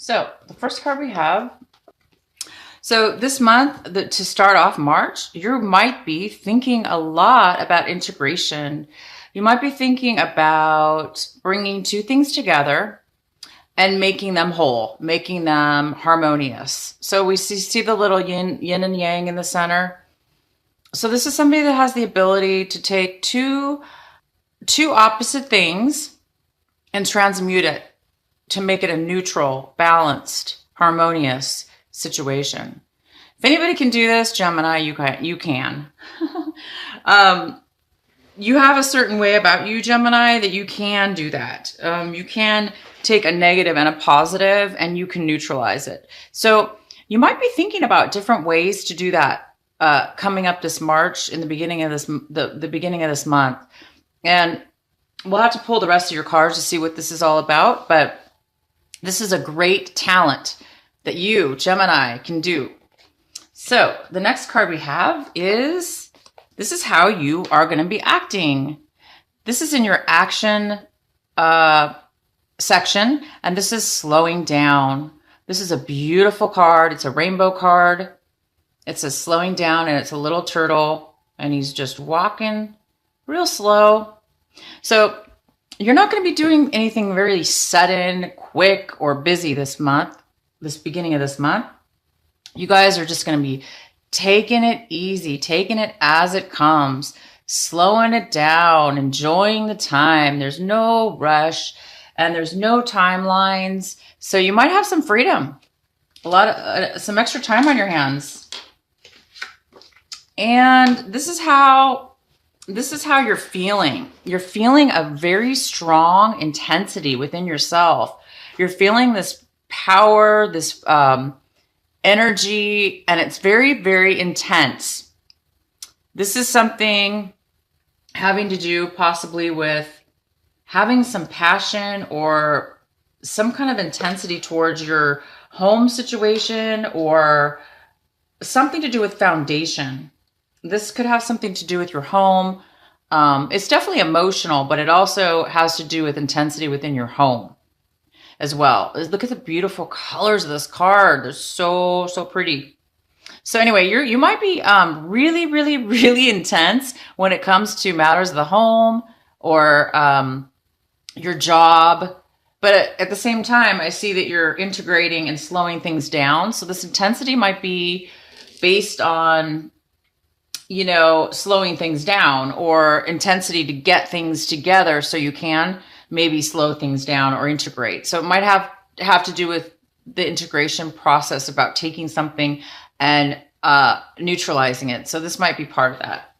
So the first card we have. So this month, to start off March, you might be thinking a lot about integration. You might be thinking about bringing two things together and making them whole, making them harmonious. So we see the little yin and yang in the center. So this is somebody that has the ability to take two opposite things and transmute it to make it a neutral, balanced, harmonious situation. If anybody can do this, Gemini, you can. You have a certain way about you, Gemini, that you can do that. You can take a negative and a positive and you can neutralize it. So you might be thinking about different ways to do that coming up this March in the beginning of the beginning of this month. And we'll have to pull the rest of your cards to see what this is all about. But this is a great talent that you, Gemini, can do. So the next card we have is, this is how you are going to be acting. This is in your action section, and this is slowing down. This is a beautiful card. It's a rainbow card. It says slowing down, and it's a little turtle, and he's just walking real slow. So you're not going to be doing anything very sudden, quick, or busy this month, this beginning of this month. You guys are just going to be taking it easy, taking it as it comes, slowing it down, enjoying the time. There's no rush and there's no timelines. So you might have some freedom, some extra time on your hands. And this is how you're feeling. You're feeling a very strong intensity within yourself. You're feeling this power, this energy, and it's very, very intense. This is something having to do possibly with having some passion or some kind of intensity towards your home situation or something to do with foundation. This could have something to do with your home. It's definitely emotional, but it also has to do with intensity within your home as well. Look at the beautiful colors of this card. They're so, so pretty. So anyway, you might be really, really, really intense when it comes to matters of the home or your job. But at the same time, I see that you're integrating and slowing things down. So this intensity might be based on, slowing things down or intensity to get things together so you can maybe slow things down or integrate. So it might have to do with the integration process about taking something and neutralizing it. So this might be part of that.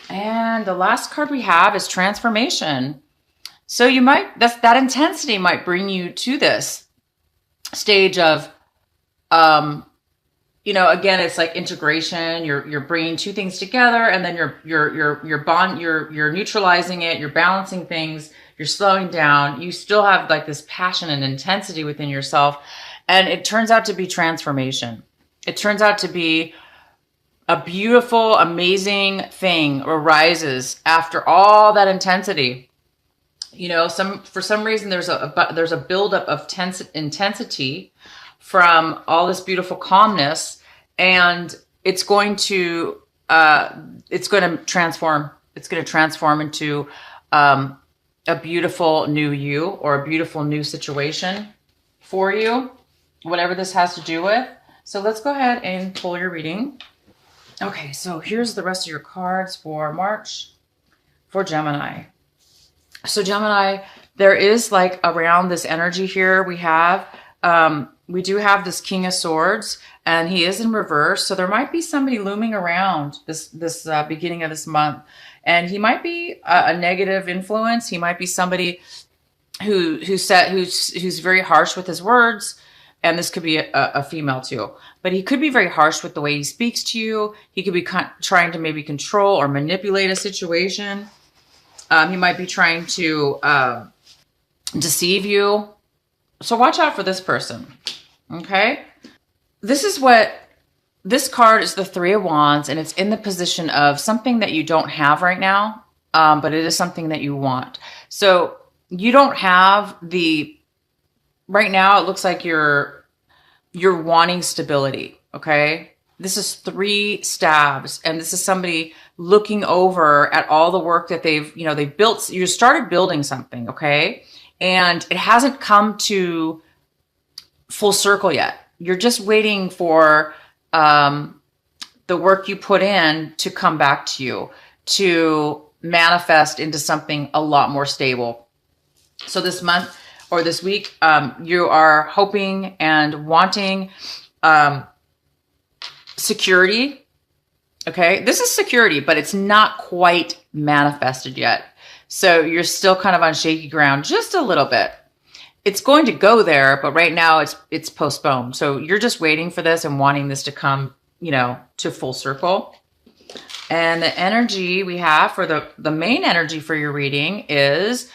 And the last card we have is transformation. So that intensity might bring you to this stage of, again, it's like integration. You're bringing two things together, and then you're neutralizing it. You're balancing things. You're slowing down. You still have like this passion and intensity within yourself, and it turns out to be transformation. It turns out to be a beautiful, amazing thing arises after all that intensity. For some reason there's a buildup of intensity from all this beautiful calmness, and it's going to transform. It's going to transform into a beautiful new you or a beautiful new situation for you, whatever this has to do with. So let's go ahead and pull your reading. Okay, so here's the rest of your cards for March for Gemini. So Gemini, there is like around this energy here we do have this King of Swords, and he is in reverse. So there might be somebody looming around this beginning of this month, and he might be a negative influence. He might be somebody who's very harsh with his words, and this could be a female too. But he could be very harsh with the way he speaks to you. He could be trying to maybe control or manipulate a situation. He might be trying to deceive you. So watch out for this person, okay? This card is the Three of Wands, and it's in the position of something that you don't have right now, but it is something that you want. So you don't have the right now it looks like you're wanting stability, okay? This is 3 stabs, and this is somebody looking over at all the work that they've built. You started building something, okay? And it hasn't come to full circle yet. You're just waiting for the work you put in to come back to you, to manifest into something a lot more stable. So this month or this week, you are hoping and wanting security. Okay, this is security, but it's not quite manifested yet. So you're still kind of on shaky ground, just a little bit. It's going to go there, but right now it's postponed. So you're just waiting for this and wanting this to come, to full circle. And the energy we have for the main energy for your reading is,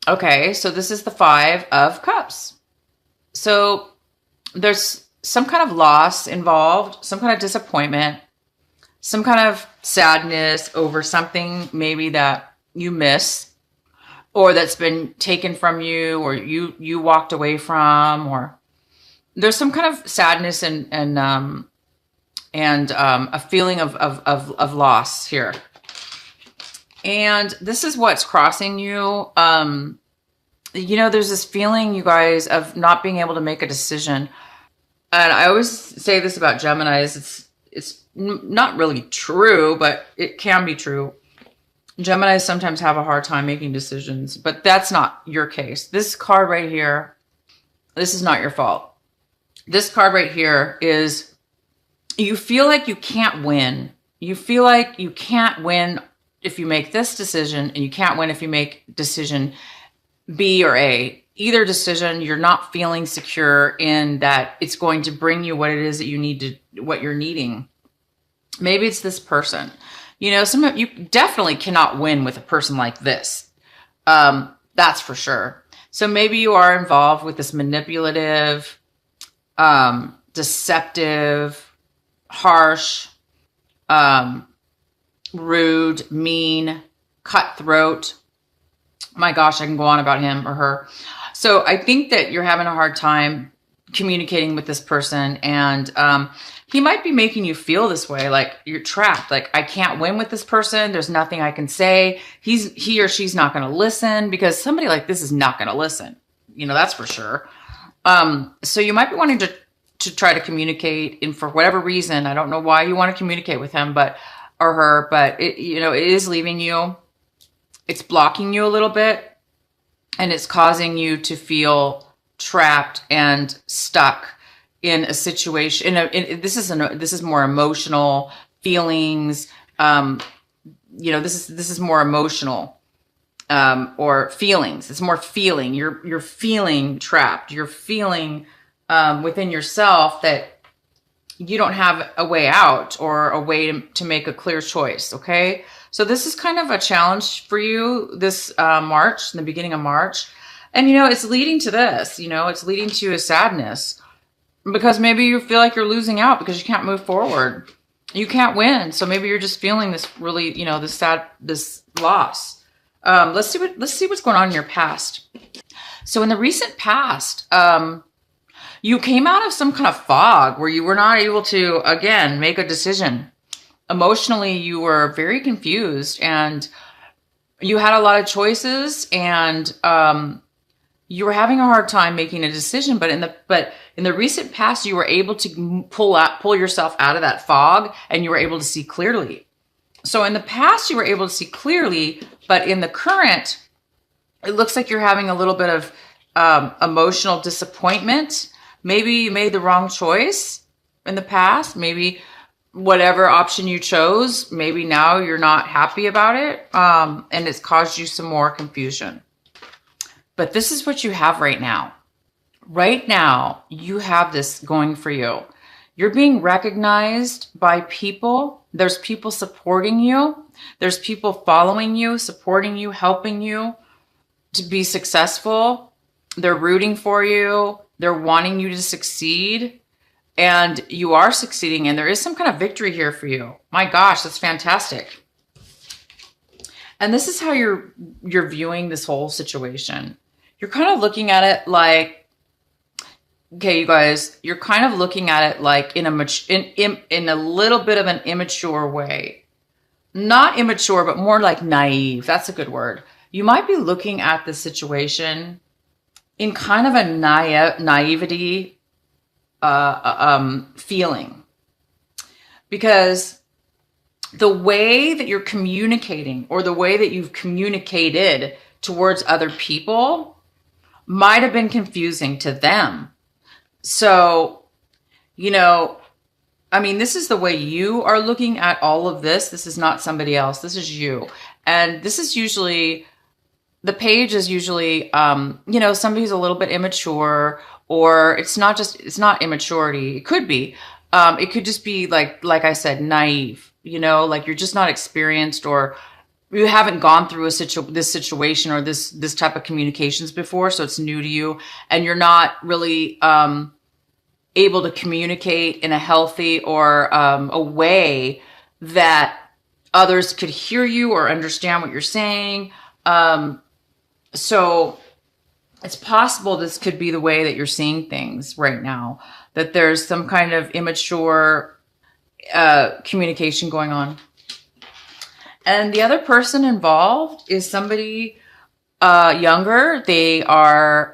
okay, so this is the 5 of Cups. So there's some kind of loss involved, some kind of disappointment, some kind of sadness over something maybe that you miss, or that's been taken from you, or you walked away from, or there's some kind of sadness and a feeling of loss here. And this is what's crossing you. There's this feeling, you guys, of not being able to make a decision. And I always say this about Geminis. It's not really true, but it can be true. Geminis sometimes have a hard time making decisions, but that's not your case. This card right here, this is not your fault. This card right here is, you feel like you can't win. You feel like you can't win if you make this decision, and you can't win if you make decision B or A. Either decision, you're not feeling secure in that it's going to bring you what it is that you need to, what you're needing. Maybe it's this person. You definitely cannot win with a person like this. That's for sure. So maybe you are involved with this manipulative, deceptive, harsh, rude, mean, cutthroat. My gosh, I can go on about him or her. So I think that you're having a hard time communicating with this person, and he might be making you feel this way, like you're trapped. Like, I can't win with this person. There's nothing I can say. He or she's not going to listen, because somebody like this is not going to listen. That's for sure. So you might be wanting to try to communicate, and for whatever reason, I don't know why you want to communicate with him, or her, but it is leaving you. It's blocking you a little bit, and it's causing you to feel trapped and stuck in a situation. This is more emotional feelings. This is more emotional, or feelings. It's more feeling. You're feeling trapped. You're feeling within yourself that you don't have a way out, or a way to make a clear choice. Okay. So this is kind of a challenge for you this March, in the beginning of March. And, it's leading to this, it's leading to a sadness, because maybe you feel like you're losing out because you can't move forward. You can't win. So maybe you're just feeling this really, this loss. Let's see what's going on in your past. So in the recent past, you came out of some kind of fog where you were not able to, again, make a decision. Emotionally, you were very confused, and you had a lot of choices, and you were having a hard time making a decision. But in the recent past, you were able to pull yourself out of that fog, and you were able to see clearly. So in the past, you were able to see clearly, but in the current, it looks like you're having a little bit of emotional disappointment. Maybe you made the wrong choice in the past. Maybe whatever option you chose, maybe now you're not happy about it, and it's caused you some more confusion. But this is what you have right now. Right now, you have this going for you. You're being recognized by people. There's people supporting you. There's people following you, supporting you, helping you to be successful. They're rooting for you. They're wanting you to succeed. And you are succeeding, and there is some kind of victory here for you. My gosh, that's fantastic. And this is how you're viewing this whole situation. You're kind of looking at it like okay, you guys, you're kind of looking at it like in a little bit of an immature way. Not immature, but more like naive. That's a good word. You might be looking at the situation in kind of a naivety feeling, because the way that you're communicating, or the way that you've communicated towards other people, might have been confusing to them. So, I mean, this is the way you are looking at all of this. This is not somebody else. This is you. And this is usually, the page is usually, somebody who's a little bit immature, or it's not immaturity. It could be. It could just be like I said, naive, like you're just not experienced, or you haven't gone through this situation or this type of communications before. So it's new to you, and you're not really, able to communicate in a healthy or a way that others could hear you or understand what you're saying. So it's possible this could be the way that you're seeing things right now, that there's some kind of immature communication going on. And the other person involved is somebody younger. They are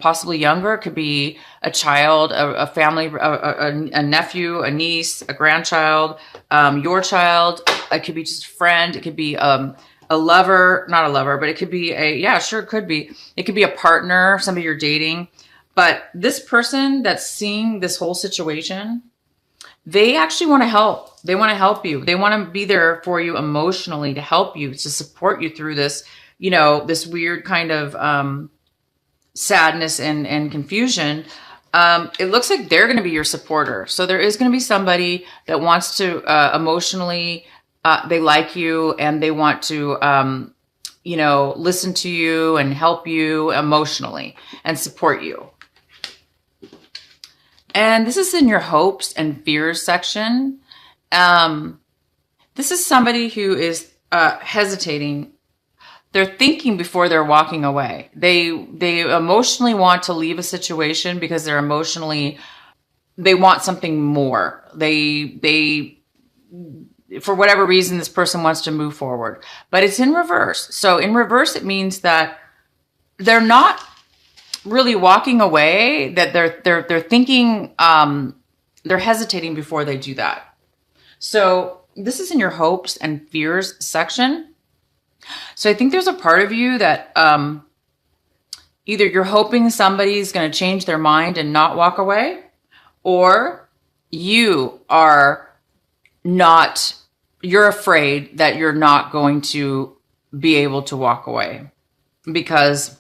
possibly younger. It could be a child, a family, a nephew, a niece, a grandchild, your child. It could be just a friend. It could be a lover, not a lover, but it could be it could be. It could be a partner, somebody you're dating. But this person that's seeing this whole situation, they actually want to help. They want to help you. They want to be there for you emotionally, to help you, to support you through this, this weird kind of sadness and confusion. It looks like they're going to be your supporter. So there is going to be somebody that wants to emotionally, they like you, and they want to, listen to you and help you emotionally and support you. And this is in your hopes and fears section. This is somebody who is hesitating. They're thinking before they're walking away. They emotionally want to leave a situation because they want something more. They for whatever reason, this person wants to move forward, but it's in reverse. So in reverse, it means that they're not really walking away, that they're thinking, they're hesitating before they do that. So this is in your hopes and fears section. So I think there's a part of you that either you're hoping somebody's going to change their mind and not walk away, or you're afraid that you're not going to be able to walk away because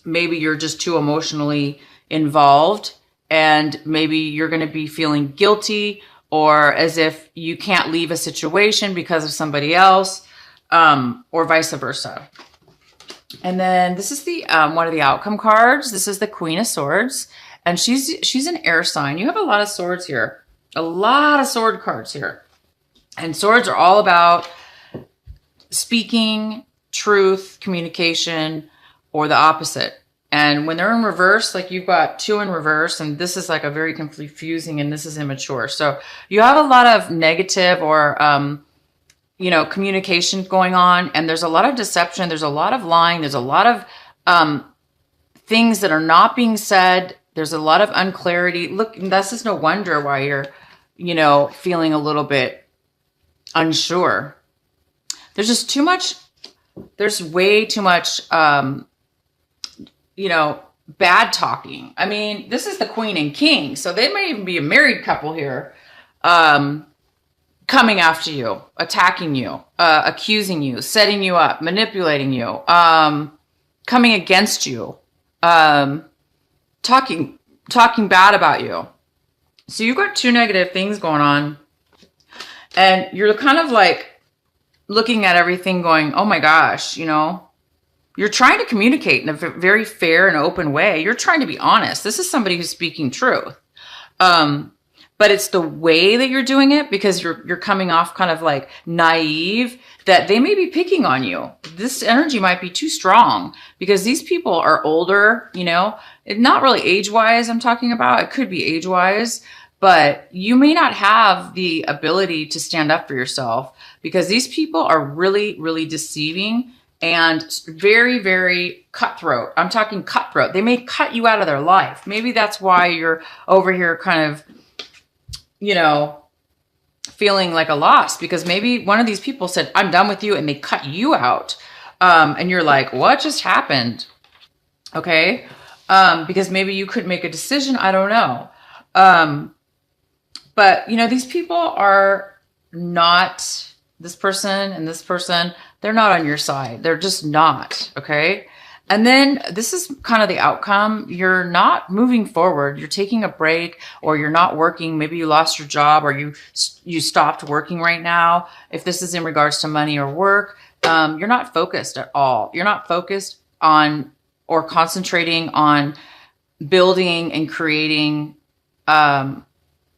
maybe you're just too emotionally involved, and maybe you're going to be feeling guilty or as if you can't leave a situation because of somebody else, or vice versa. And then this is the one of the outcome cards. This is the Queen of Swords, and she's an air sign. You have a lot of swords here, a lot of sword cards here. And swords are all about speaking truth, communication, or the opposite. And when they're in reverse, like you've got two in reverse, and this is like a very confusing, and this is immature. So you have a lot of negative or, communication going on, and there's a lot of deception. There's a lot of lying. There's a lot of things that are not being said. There's a lot of unclarity. Look, this is no wonder why you're, feeling a little bit unsure. There's just too much. There's way too much, bad talking. I mean, this is the Queen and King, so they may even be a married couple here, coming after you, attacking you, accusing you, setting you up, manipulating you, coming against you, talking bad about you. So you've got two negative things going on, and you're kind of like looking at everything going, oh my gosh, you're trying to communicate in a very fair and open way. You're trying to be honest. This is somebody who's speaking truth. But but it's the way that you're doing it, because you're coming off kind of like naive, that they may be picking on you. This energy might be too strong because these people are older, you know, not really age-wise I'm talking about. It could be age-wise, but you may not have the ability to stand up for yourself because these people are really, really deceiving and very, very cutthroat. I'm talking cutthroat. They may cut you out of their life. Maybe that's why you're over here kind of, you know, feeling like a loss, because maybe one of these people said, I'm done with you, and they cut you out. And you're like, what just happened? Okay. Because maybe you couldn't make a decision. I don't know. But, you know, these people are not, this person and this person, they're not on your side. They're just not. Okay. And then this is kind of the outcome. You're not moving forward. You're taking a break, or you're not working. Maybe you lost your job, or you stopped working right now. If this is in regards to money or work, you're not focused at all. You're not focused on or concentrating on building and creating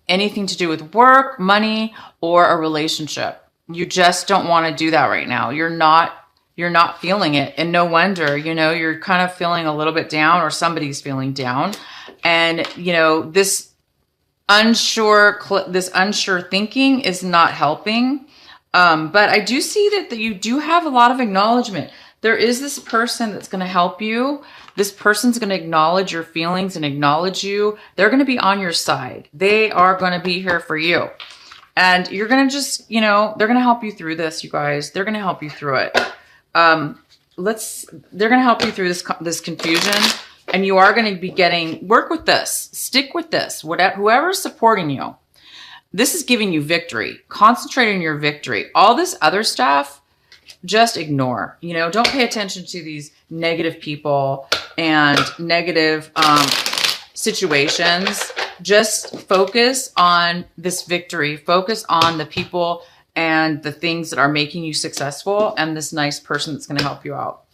anything to do with work, money, or a relationship. You just don't want to do that right now. You're not feeling it. And no wonder, you know, you're kind of feeling a little bit down, or somebody's feeling down. And, you know, this unsure thinking is not helping. But I do see that you do have a lot of acknowledgement. There is this person that's going to help you. This person's going to acknowledge your feelings and acknowledge you. They're going to be on your side. They are going to be here for you. And you're going to just, you know, they're going to help you through this, you guys. They're going to help you through it. They're going to help you through this confusion, and you are going to be work with this, stick with this, whoever's supporting you. This is giving you victory. Concentrate on your victory. All this other stuff, just ignore. You know, don't pay attention to these negative people and negative situations. Just focus on this victory. Focus on the people and the things that are making you successful, and this nice person that's going to help you out.